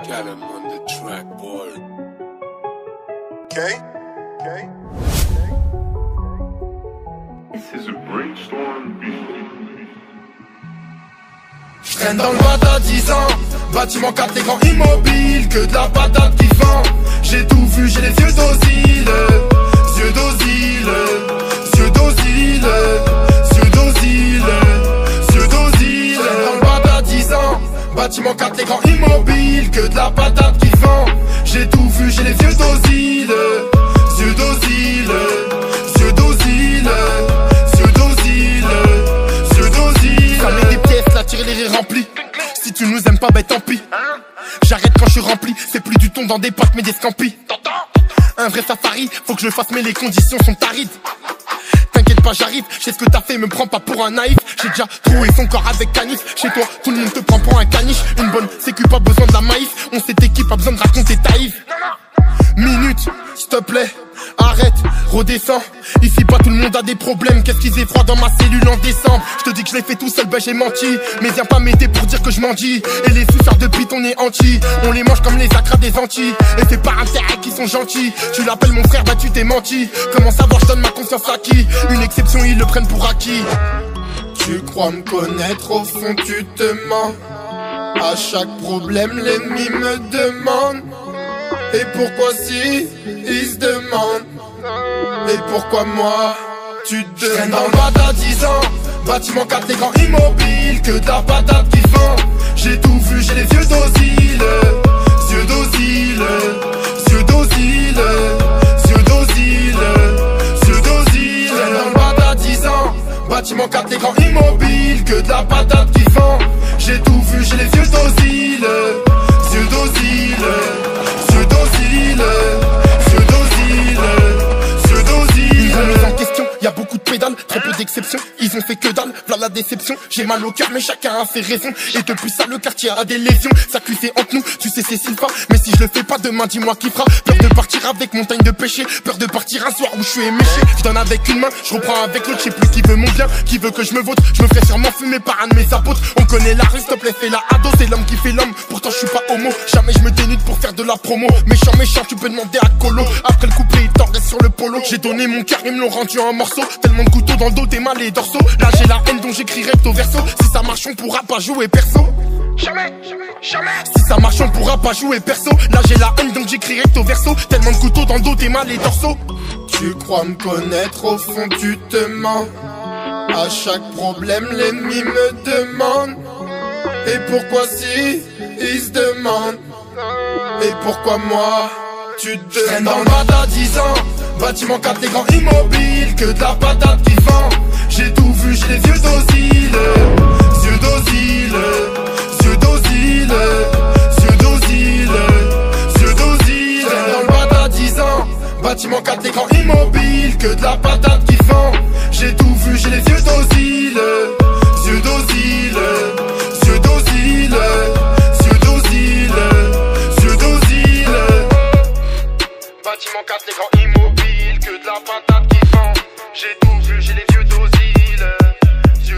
Got him on the track, boy. Okay. This is a brainstorm beat. J'traîne dans le bata 10 ans, bâtiment 4 les grands immobiles, que de la patate qui vend. J'ai tout vu, j'ai les yeux d'Ozil, yeux d'Ozil, yeux d'Ozil, yeux d'Ozil, yeux d'Ozil. J'traîne dans le bata 10 ans, bâtiment 4 les grands immobiles, que de la patate qui vend. J'ai tout vu, j'ai les yeux d'Ozil, yeux d'Ozil, yeux d'Ozil, yeux d'Ozil, yeux d'Ozil. Ça met des pièces, la tirelire est remplie. Si tu nous aimes pas, ben tant pis. J'arrête quand je suis rempli, c'est plus du thon dans des pâtes mais des scampis. Un vrai safari, faut que je le fasse mais les conditions sont arides. T'inquiète pas, j'arrive, je sais ce que t'as fait, me prends pas pour un naïf. J'ai déjà troué son corps avec canif. Chez toi, tout le monde te prend pour un caniche. Une bonne sécu, pas besoin de la maïf. On s'est équipe, pas besoin de raconter taïf. Minute, s'il te plaît, arrête, redescends. Ici pas tout le monde a des problèmes. Qu'est-ce qu'ils aient froid dans ma cellule en décembre. Je te dis que je l'ai fait tout seul, ben j'ai menti. Mais viens pas m'aider pour dire que je m'en dis. Et les suceurs de pite on est anti. On les mange comme les acras des Antilles. Et c'est par intérêt qu'ils sont gentils. Tu l'appelles mon frère, bah tu t'es menti. Comment savoir, je donne ma confiance à qui? Une exception, ils le prennent pour acquis. Tu crois me connaître, au fond tu te mens. À chaque problème l'ennemi me demande. Et pourquoi si, il se demande. Et pourquoi moi, tu te demandes. Dans le bata 10 ans, bâtiment 4 les grands immobiles, que de la patate qui vend. J'ai tout vu, j'ai les yeux d'Ozil, yeux d'Ozil, yeux d'Ozil, yeux d'Ozil, yeux d'Ozil. Dans le bata 10 ans, bâtiment 4 les grands immobiles, que de la patate qui vend. J'ai tout vu, j'ai les yeux d'Ozil, yeux d'Ozil, yeux d'Ozil, yeux d'Ozil, yeux d'Ozil. Une remise en question, y'a beaucoup de pédales, très peu d'exceptions. Ils ont fait que dalle, v'là la déception. J'ai mal au cœur mais chacun a ses raisons. Et depuis ça le quartier a des lésions. Ça cuisait entre nous, tu sais c'est sympa. Mais si je le fais pas demain dis-moi qui fera. Peur de partir avec montagne de péché. Peur de partir un soir où je suis éméché. Je donne avec une main, je reprends avec l'autre. Je sais plus qui veut mon bien, qui veut que je me vote. Je me ferai sûrement fumer par un de mes apôtres. On connaît la rue, s'il te plaît fais la ado. C'est l'homme qui fait l'homme, pourtant je suis pas homo. Jamais je me dénude pour faire de la promo. Méchant, méchant, tu peux demander à Colo. Après le couplet il t'en reste sur le polo. J'ai donné mon cœur, ils me l'ont rendu en morceaux. Tellement de couteaux dans le dos, des mal et dorsaux. Là j'ai la haine donc j'écris recto verso. Si ça marche on pourra pas jouer perso. Jamais. Si ça marche on pourra pas jouer perso. Là j'ai la haine donc j'écris recto verso. Tellement de couteaux dans le dos, des mal et dorsaux. Tu crois me connaître, au fond tu te mens. À chaque problème l'ennemi me demande. Et pourquoi si, il se demande. Et pourquoi moi, tu te demandes. Dans le bata 10 ans, bâtiment 4 les grands immobiles, que de la patate qui vend. J'ai tout vu, j'ai les yeux d'Ozil, yeux d'Ozil, yeux d'Ozil, yeux d'Ozil, yeux d'Ozil. Dans le bata 10 ans, bâtiment 4 les grands immobiles, que de la patate qui vend.